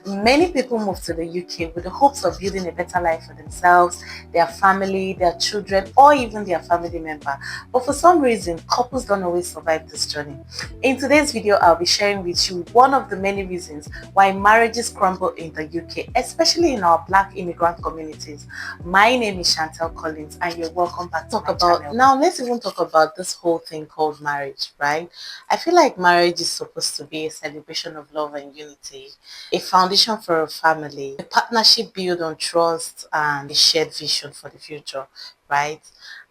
Many people move to the UK with the hopes of building a better life for themselves, their family, their children, or even their family member. But for some reason, couples don't always survive this journey. In today's video, I'll be sharing with you one of the many reasons why marriages crumble in the UK, especially in our Black immigrant communities. My name is Chantel Collins, and you're welcome back to my channel. Now, let's even talk about this whole thing called marriage, right? I feel like marriage is supposed to be a celebration of love and unity, a foundation for a family, a partnership built on trust and a shared vision for the future, right?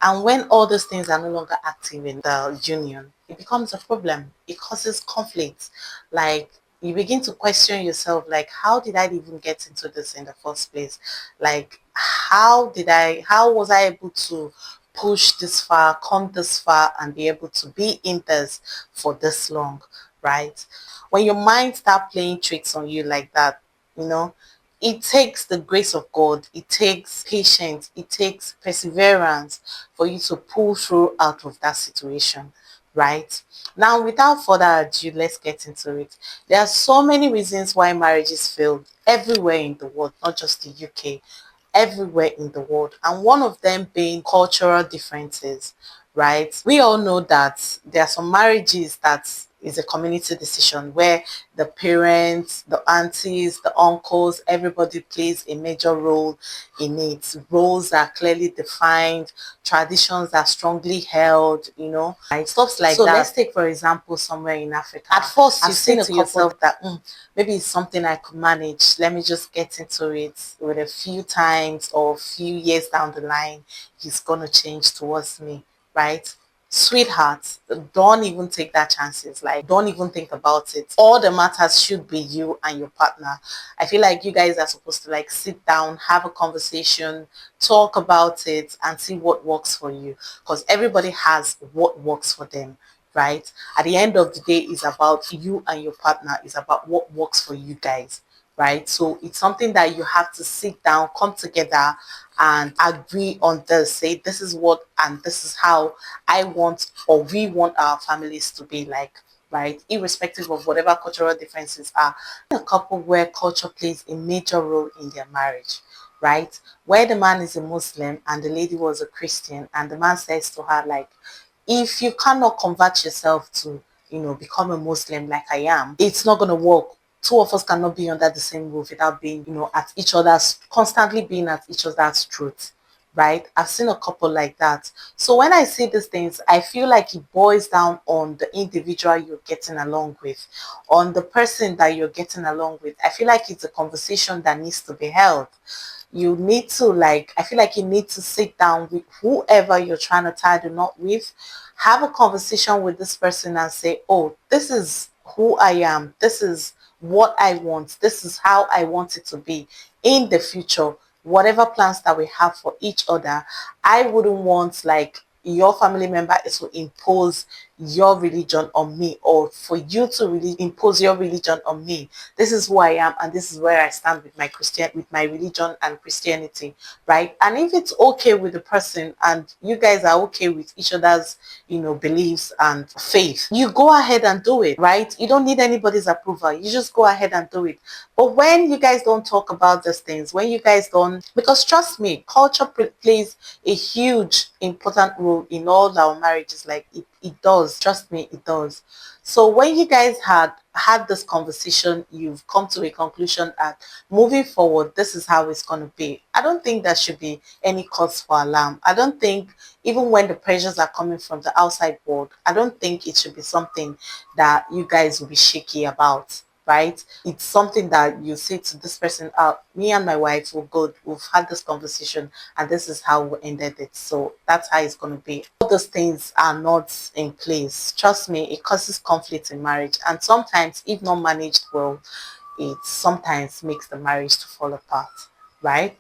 And when all those things are no longer active in the union, it becomes a problem. It causes conflict. Like, you begin to question yourself, like, how did I even get into this in the first place? Like, how was I able to push this far, come this far, and be able to be in this for this long, right? When your mind start playing tricks on you like that, you know, it takes the grace of God, it takes patience, it takes perseverance for you to pull through out of that situation, right? Now, without further ado, let's get into it. There are so many reasons why marriages fail everywhere in the world, not just the UK, everywhere in the world, and one of them being cultural differences, right? We all know that there are some marriages that is a community decision where the parents, the aunties, the uncles, everybody plays a major role in it. Roles are clearly defined, traditions are strongly held, like stuff like that. So let's take, for example, somewhere in Africa. At first, you say to yourself that maybe it's something I could manage. Let me just get into it with a few times, or a few years down the line, he's going to change towards me, right? Sweetheart, don't even take that chances. Like, don't even think about it. All the matters should be you and your partner. I feel like you guys are supposed to like sit down, have a conversation, talk about it, and see what works for you, because everybody has what works for them, right? At the end of the day, it's about you and your partner. It's about what works for you guys, right? So it's something that you have to sit down, come together, and agree on this. Say, this is what and this is how I want, or we want our families to be like, right? Irrespective of whatever cultural differences are. A couple where culture plays a major role in their marriage, right? Where the man is a Muslim and the lady was a Christian, and the man says to her, like, if you cannot convert yourself to, become a Muslim like I am, it's not going to work. Two of us cannot be under the same roof without being, at each other's, constantly being at each other's truth, right? I've seen a couple like that. So when I see these things, I feel like it boils down on the individual you're getting along with, on the person that you're getting along with. I feel like it's a conversation that needs to be held. You need to, like, I feel like you need to sit down with whoever you're trying to tie the knot with, have a conversation with this person and say, oh, this is who I am, this is what I want, this is how I want it to be in the future. Whatever plans that we have for each other, I wouldn't want like your family member is to impose your religion on me, or for you to really impose your religion on me. This is who I am, and this is where I stand with my religion and Christianity, right? And if it's okay with the person and you guys are okay with each other's, beliefs and faith, you go ahead and do it, right? You don't need anybody's approval. You just go ahead and do it. But when you guys don't talk about these things, when you guys don't, because trust me, culture plays a huge important role in all our marriages. Like, it does. Trust me, it does. So when you guys had this conversation, you've come to a conclusion that moving forward, this is how it's going to be. I don't think there should be any cause for alarm. I don't think, even when the pressures are coming from the outside world, I don't think it should be something that you guys will be shaky about, right? It's something that you say to this person, me and my wife will go, we've had this conversation, and this is how we ended it. So that's how it's going to be. All those things are not in place. Trust me, it causes conflict in marriage. And sometimes, if not managed well, it sometimes makes the marriage to fall apart, right?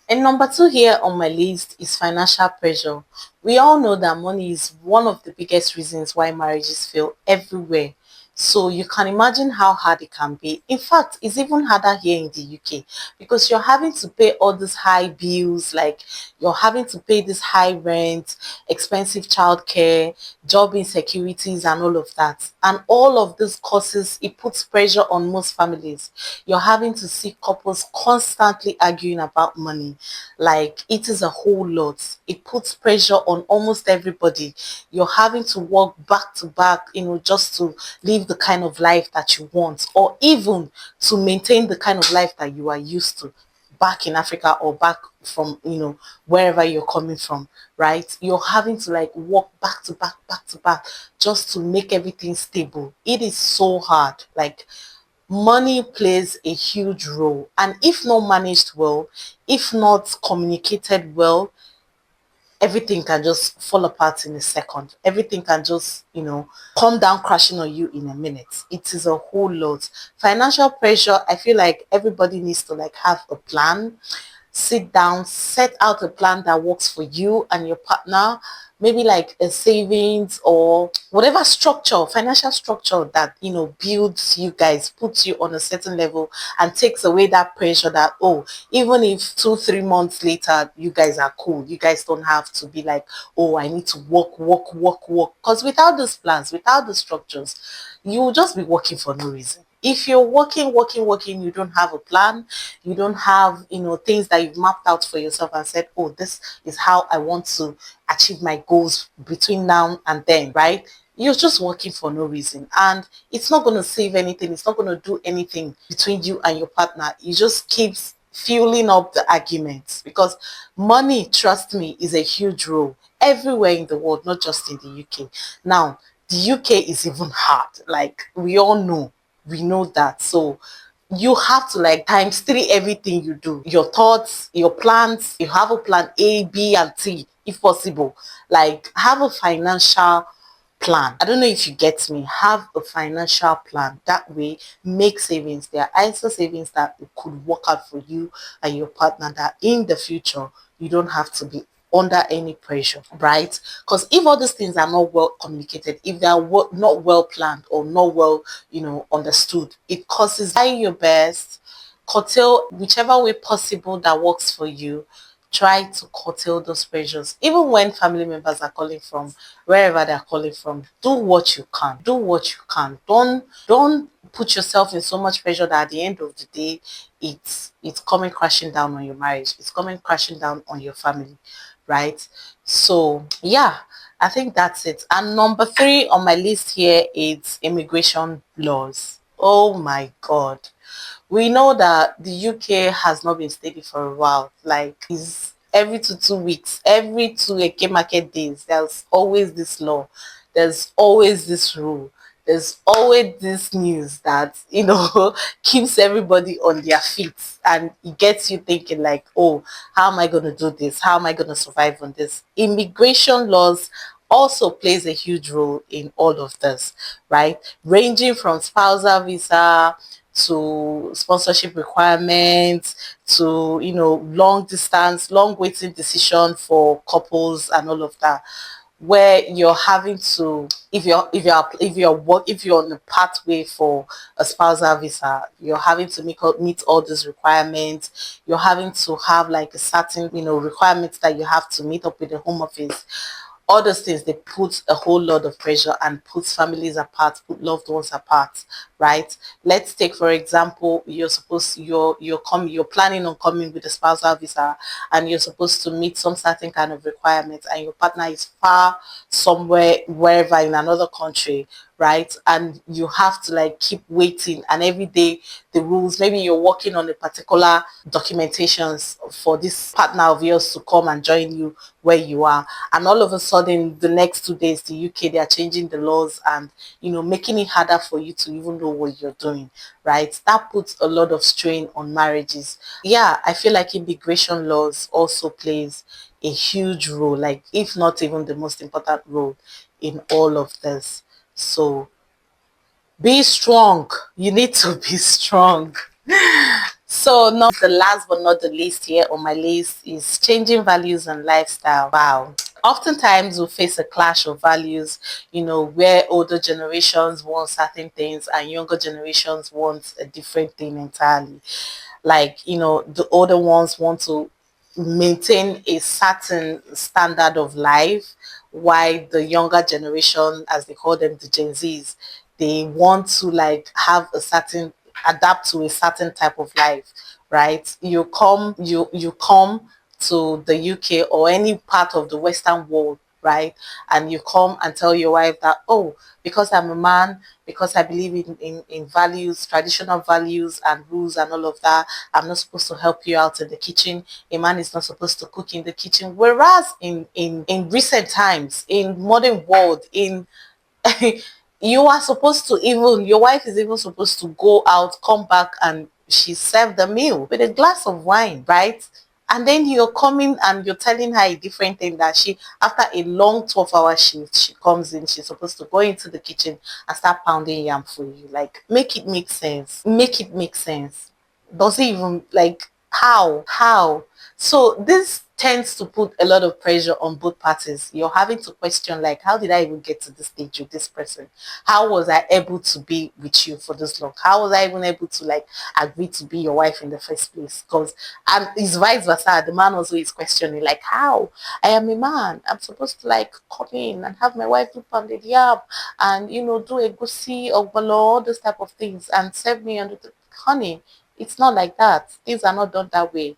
And number two here on my list is financial pressure. We all know that money is one of the biggest reasons why marriages fail everywhere. So you can imagine how hard it can be. In fact, it's even harder here in the UK because you're having to pay all these high bills, like you're having to pay this high rent, expensive childcare, job insecurities, and all of that. And all of these causes, it puts pressure on most families. You're having to see couples constantly arguing about money. Like it is a whole lot. It puts pressure on almost everybody. You're having to work back to back, just to live the kind of life that you want, or even to maintain the kind of life that you are used to back in Africa or back from, wherever you're coming from, right? You're having to like walk back to back just to make everything stable. It is so hard. Like money plays a huge role. And if not managed well, if not communicated well, everything can just fall apart in a second. Everything can just, come down crashing on you in a minute. It is a whole lot. Financial pressure, I feel like everybody needs to like have a plan, sit down, set out a plan that works for you and your partner, maybe like a savings or whatever structure, financial structure that, builds you guys, puts you on a certain level and takes away that pressure that, oh, even if 2 3 months later you guys are cool, you guys don't have to be like, oh, I need to work, because without those plans, without the structures, you will just be working for no reason. If you're working, you don't have a plan, you don't have, things that you've mapped out for yourself and said, oh, this is how I want to achieve my goals between now and then, right? You're just working for no reason. And it's not going to save anything. It's not going to do anything between you and your partner. It just keeps fueling up the arguments because money, trust me, is a huge role everywhere in the world, not just in the UK. Now, the UK is even hard. Like we all know, we know that. So you have to like times three everything you do, your thoughts, your plans. You have a plan A, B, and C if possible. Like have a financial plan. I don't know if you get me. Have a financial plan. That way, make savings. There are ISA savings that could work out for you and your partner, that in the future you don't have to be under any pressure, right? Because if all these things are not well communicated, if they are not well planned or not well, understood, it causes try your best, curtail whichever way possible that works for you. Try to curtail those pressures. Even when family members are calling from wherever they're calling from, do what you can. Do what you can. Don't put yourself in so much pressure that at the end of the day, it's coming crashing down on your marriage. It's coming crashing down on your family, right? So yeah, I think that's it. And number 3 on my list here is immigration laws. Oh my God. We know that the UK has not been steady for a while. Like it's every 2 weeks, every 2 market days, there's always this law. There's always this rule. There's always this news that, keeps everybody on their feet, and it gets you thinking like, oh, how am I going to do this? How am I going to survive on this? Immigration laws also plays a huge role in all of this, right? Ranging from spousal visa to sponsorship requirements to, long distance, long waiting decision for couples and all of that, where you're having to, if you're on a pathway for a spousal visa, you're having to meet all these requirements. You're having to have like a certain, requirements that you have to meet up with the home office. All those things, they put a whole lot of pressure and puts families apart, put loved ones apart, right? Let's take for example, you're planning on coming with a spousal visa, and you're supposed to meet some certain kind of requirements, and your partner is far somewhere, wherever in another country, right? And you have to like keep waiting, and every day the rules, maybe you're working on a particular documentations for this partner of yours to come and join you where you are, and all of a sudden the next 2 days the UK, they are changing the laws and, making it harder for you to even know what you're doing, right? That puts a lot of strain on marriages. Yeah, I feel like immigration laws also plays a huge role, like if not even the most important role in all of this. So be strong. You need to be strong. So now the last but not the least here on my list is changing values and lifestyle. Wow. Oftentimes we face a clash of values, where older generations want certain things and younger generations want a different thing entirely. Like, the older ones want to maintain a certain standard of life, while the younger generation, as they call them, the Gen Zs, they want to like have a certain adapt to a certain type of life, right? You come to the UK or any part of the Western world, right? And you come and tell your wife that, oh, because I'm a man, because I believe in values, traditional values and rules and all of that, I'm not supposed to help you out in the kitchen. A man is not supposed to cook in the kitchen. Whereas in recent times, in modern world, in you are supposed to, even your wife is even supposed to go out, come back, and she served the meal with a glass of wine, right? And then you're coming and you're telling her a different thing, that she, after a long 12-hour shift, she comes in, she's supposed to go into the kitchen and start pounding yam for you. Like, make it make sense. Make it make sense. Does it even, like, how? So this tends to put a lot of pressure on both parties. You're having to question, like, how did I even get to this stage with this person? How was I able to be with you for this long? How was I even able to like agree to be your wife in the first place? Because, and it's vice versa. The man also is questioning, like, how? I am a man. I'm supposed to like come in and have my wife do pounded yam and do a goosey or all those type of things and serve me under the honey. It's not like that. Things are not done that way.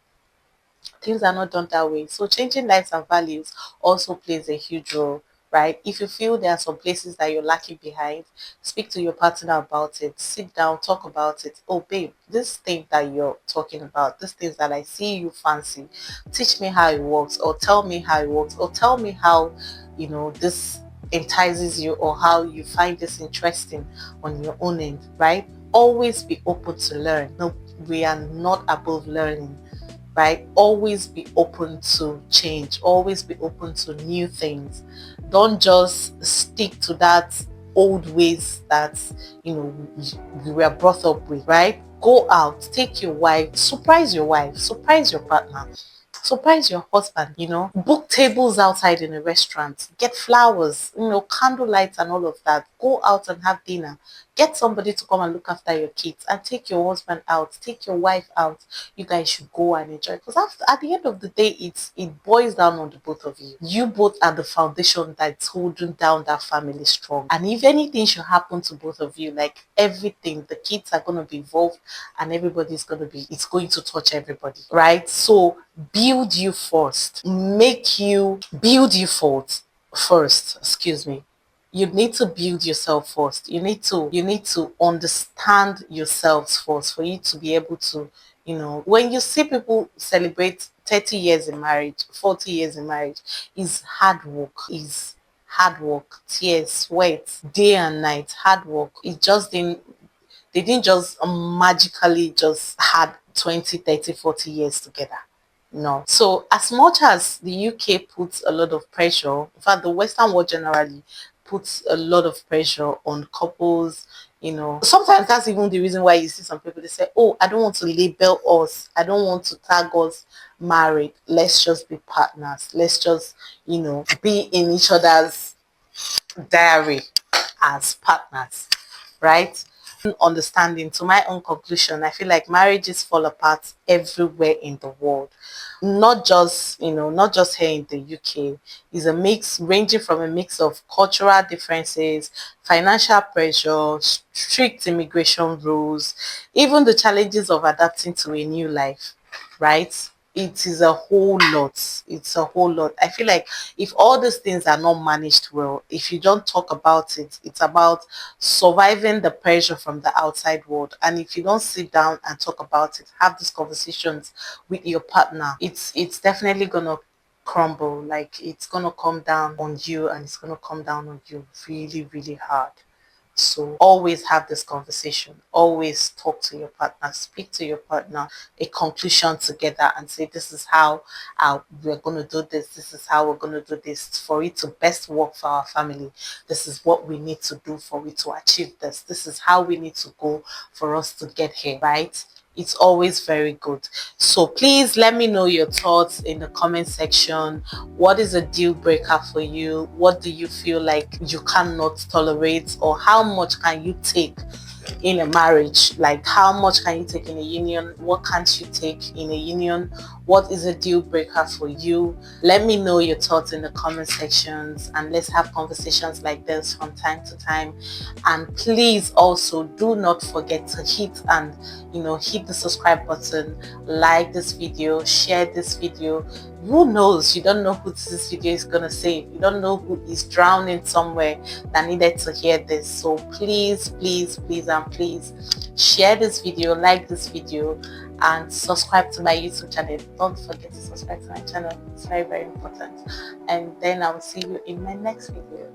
Things are not done that way. So changing lives and values also plays a huge role, right? If you feel there are some places that you're lacking behind, speak to your partner about it. Sit down, talk about it. Oh, babe, this thing that you're talking about, this things that I see you fancy, teach me how it works, or tell me how it works, or tell me how, this entices you, or how you find this interesting on your own end, right? Always be open to learn. No, we are not above learning, right? Always be open to change, always be open to new things. Don't just stick to that old ways that you were brought up with, right? Go out, take your wife, surprise your partner, surprise your husband, book tables outside in a restaurant, get flowers, candle lights and all of that. Go out and have dinner. Get somebody to come and look after your kids and take your husband out, take your wife out. You guys should go and enjoy, because at the end of the day, it boils down on the both of you. You both are the foundation that's holding down that family strong. And if anything should happen to both of you, like everything, the kids are going to be involved and it's going to touch everybody, right? So build you first. Make you build you first. Excuse me. You need to build yourself first. You need to understand yourselves first for you to be able to, when you see people celebrate 30 years in marriage, 40 years in marriage, is hard work, tears, sweat, day and night, hard work. They didn't just magically just had 20, 30, 40 years together. No. So as much as the UK puts a lot of pressure, in fact, the Western world generally puts a lot of pressure on couples, sometimes that's even the reason why you see some people, they say, oh, I don't want to label us. I don't want to tag us married. Let's just be partners. Let's just, be in each other's diary as partners, right? Understanding, to my own conclusion, I feel like marriages fall apart everywhere in the world, not just here in the UK. Is a mix, ranging from a mix of cultural differences, financial pressure, strict immigration rules, even the challenges of adapting to a new life, right? It is a whole lot. It's a whole lot. I feel like if all these things are not managed well, if you don't talk about it, it's about surviving the pressure from the outside world. And if you don't sit down and talk about it, have these conversations with your partner, it's definitely gonna crumble. Like, it's gonna come down on you, and it's gonna come down on you really, really hard. So always have this conversation. Always talk to your partner. Speak to your partner. A conclusion together and say, this is how we're going to do this. This is how we're going to do this for it to best work for our family. This is what we need to do for it to achieve this. This is how we need to go for us to get here, right? it's always very good. So please let me know your thoughts in the comment section. What is a deal breaker for you? What do you feel like you cannot tolerate, or how much can you take in a marriage? Like, how much can you take in a union? What can't you take in a union? What is a deal breaker for you? Let me know your thoughts in the comment sections, and let's have conversations like this from time to time. And please also do not forget to hit the subscribe button, like this video, share this video. Who knows? You don't know who this video is gonna save. You don't know who is drowning somewhere that needed to hear this. So please, please, please, and please share this video, like this video, and subscribe to my YouTube channel. Don't forget to subscribe to my channel. It's very, very important. And then I will see you in my next video.